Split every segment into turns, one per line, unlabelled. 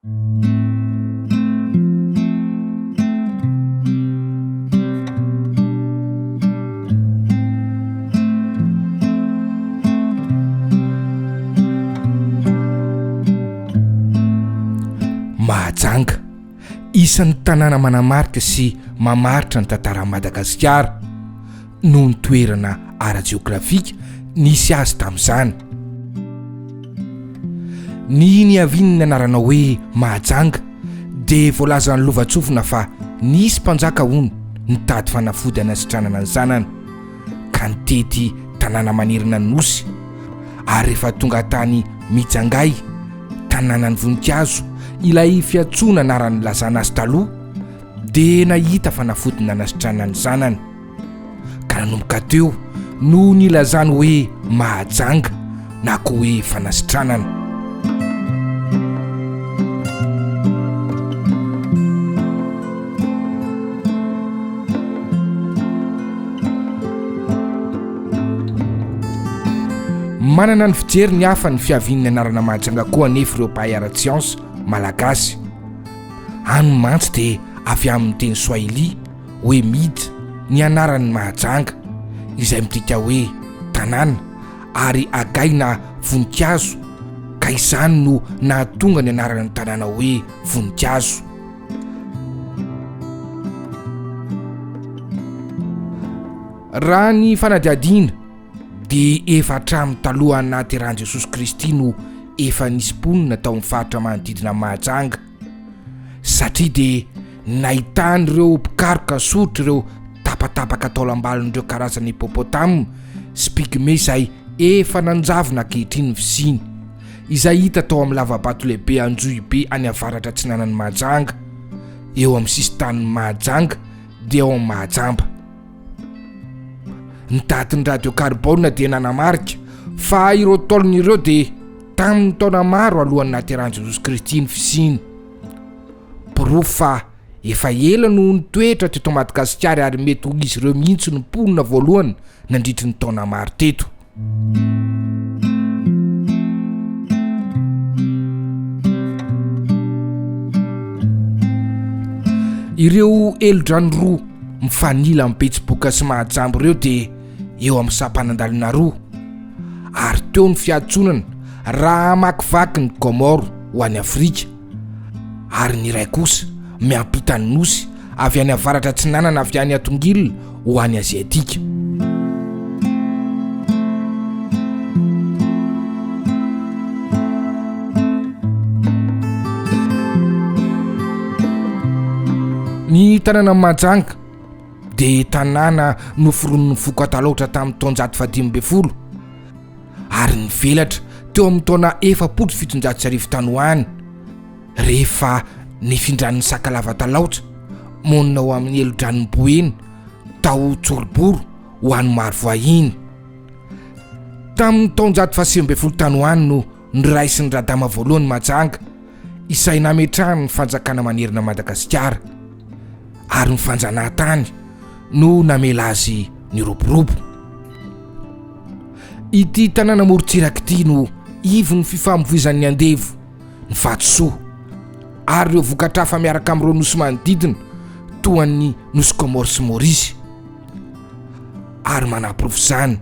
Mahajanga isan'ny tanàna manamarika sy mamaritra ny tantaran'i Madagasikara noho ny toerana ara-jeografika nisy azy tamin'izany. Ny niaviany ny anarana hoe Mahajanga dia voalazan'ny lovatsofina fa nisy mpanjaka hono nitady fanafody anasitranana ny zanany ka nitety tanàna manerana ny nosy, ary rehefa tonga tany Mijangay, tanànan'ny voninkazo, ilay fiantsoana anarany lazana azy taloha, dia nahita fanafody nanasitranana ny zanany ka nanomboka teo no nilazany hoe Mahajanga na koa hoe fanasitranana. Manana ny fijery ny hafa ny fiavian'ny anarana Mahajanga koa anefa ireo mpahay ara-tsiansa malagasy. Any mantsy dia avy amin'ny teny Swahili hoe Mida ny anaran'ny Mahajanga, izay midika hoe tanàna ary Agay na voninkazo, ka izany no nahatonga ny anaran'ny tanàna hoe voninkazo. Raha ny fanadihadiana dia efa hatramin'ny taloha nahateran'i Jesosy Kristy no efa nisy mponina tao amin'ny faritra manodidina Mahajanga, satria dia nahitany ireo mpikaroka soritra ireo tapatapaka tao lambalin'ireo karazany hippopotame sy pygme izay efa nanjavona ankehitriny ny fisiny, izay hita tao amin'ny lavabato lehibe Anjohibe any avaratra atsinanan'ny Mahajanga, eo amin'ny sisin-tanin'ny Mahajanga dia ao amin'ny Mahajamba. Ny datin'ny radio carbone dia nanamarika fa ireo taolony ireo dia tamin'ny taona maro alohan'ny nahateran'i Jesosy Kristy ny fisiny. Porofo fa efa ela no nitoetra teto Madagasikara ary mety ho izy ireo mihitsy ny mponina voalohany nandritry ny taona maro teto. Ireo elo-drano roa mifanila amin'ny Betsiboka sy Mahajamba ireo dia eo amin'ny sampanandalina roa, ary teo ny fiantsonana raha hamakivaky ny Comore ho any Afrika, ary ny iray kosa miampita ny nosy avy any avaratra atsinanana avy any Atongilina ho any Aziatika. Ny tanàna Mahajanga dia tanàna noforon'ny foko ataloatra tamin'ny taona 1950 ary nivelatra teo amin'ny taona 1770 tanoany rehefa nifindran'ny sakalava talaotra monina ho amin'ny elo-dranon'ny Boeny tao Tsoroboro ho an'ny maro vahiny. Tamin'ny taona 1970 tanoany no niraisin'ny radama voalohany Mahajanga, izay nametrahany ny fanjakana manerana Madagasikara, ary ny fanjanahantany no namela azy ny roborobo. Ity tanàna morontsiraka ity no ivo ny fifamovoizan'ny andevo, ny vatosoa ary ireo vokatrafa miaraka amin'ireo nosy manodidina toa ny nosy Comore sy Maurice. Ary manaporofo izany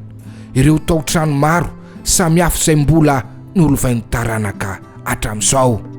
ireo tao-trano maro samy hafa izay mbola nolovain'ny taranaka hatramin'izao.